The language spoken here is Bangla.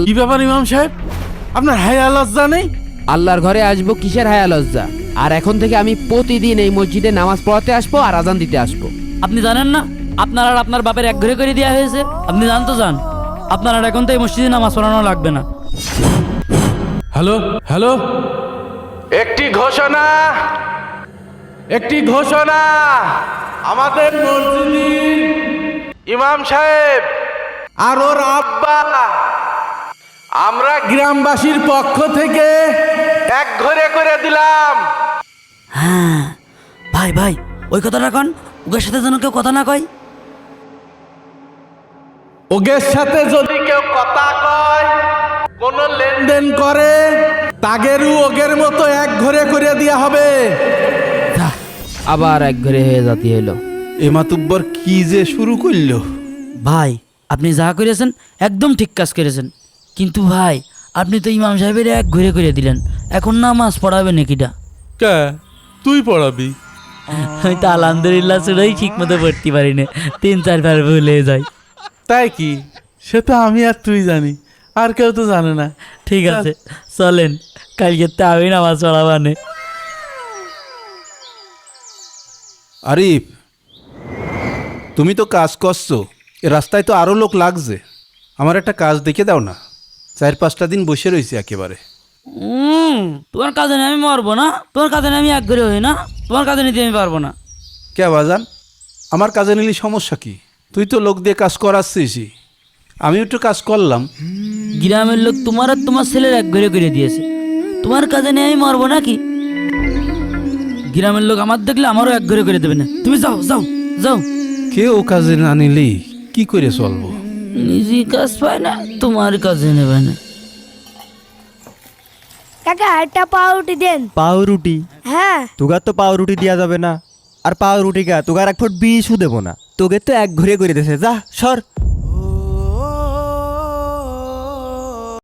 কি ব্যাপার ইমাম সাহেব, আপনার হায়া লজ্জা নেই? আল্লাহর ঘরে আসবো কিসের হায়া লজ্জা? আর এখন থেকে আমি প্রতিদিন এই মসজিদে নামাজ পড়াতে আসবো আর আজান দিতে আসবো। আপনি জানেন না আপনার আর আপনার বাপের এক ঘরে করে দেওয়া হয়েছে? আপনি জান তো যান, আপনার আর এখন তো এই মসজিদে নামাজ পড়ানো লাগবে না। হ্যালো হ্যালো, একটি ঘোষণা, আমাদের মসজিদের ইমাম সাহেব আর ওর আব্বা আমরা গ্রামবাসীর পক্ষ থেকে এক ঘরে করে দিলাম। হ্যাঁ ভাই ভাই, ওই কথাটা কন, ওদের সাথে যেন কেউ কথা না কয়। ওগের সাথে যদি কেউ কথা কয়, কোন লেনদেন করে, তাগেরও ওগের মতো এক ঘরে করে দেওয়া হবে। আবার এক ঘরে হয়ে জাতি হলো। এ মাতুব্বর কি যে শুরু করলো। ভাই আপনি যা করেছেন একদম ঠিক কাজ করেছেন, কিন্তু ভাই আপনি তো ইমাম সাহেবের এক ঘরে করে দিলেন, এখন নামাজ পড়াবে নাকিটা? কে তুই পড়াবি? আমি তো আলহামদুলিল্লাহ শুনেই ঠিক মতো পড়তে পারি না, 3-4 বার ভুলে যাই। তাই কি? সে তো আমি আর তুই জানি, আর কেউ তো জানে না। ঠিক আছে চলেন, কালকে তো আমি নামাজ পড়াবানে। আরিফ, তুমি তো কাজ করছো, এ রাস্তায় তো আরও লোক লাগছে। আমার একটা কাজ দেখে দাও না, 4-5টা দিন বসে রয়েছি একেবারে। তোমার কাজে আমি মরবো না, তোমার কাজে আমি এক ঘরে হই না, তোমার কাজে নিতে আমি পারবো না। কে বাজান, আমার কাজে নিলি সমস্যা কি? তুই তো লোক দিয়ে কাজ করাচ্ছিস, আমি একটু কাজ করলাম। গ্রামের লোক তোমার আর তোমার ছেলের এক ঘরে করে দিয়েছে, তোমার কাজে নিয়ে আমি মরবো নাকি? গ্রামের লোক আমার দেখলে আমারও এক ঘরে করে দেবে না। তুমি যাও যাও যাও। কেউ কাজে না নিলি কি করে চলবো? নিজে কাজ পায় না, তোমার কাজে নেবে না। কাকা একটা পাউরুটি দেন। পাউরুটি? হ্যাঁ। তোগার তো পাউরুটি দেওয়া যাবে না। আর পাউরুটি কা তোগার 1 ফুট 20ও দেবো না। তোকে তো এক ঘুরে করে দিয়েছে, যা সর।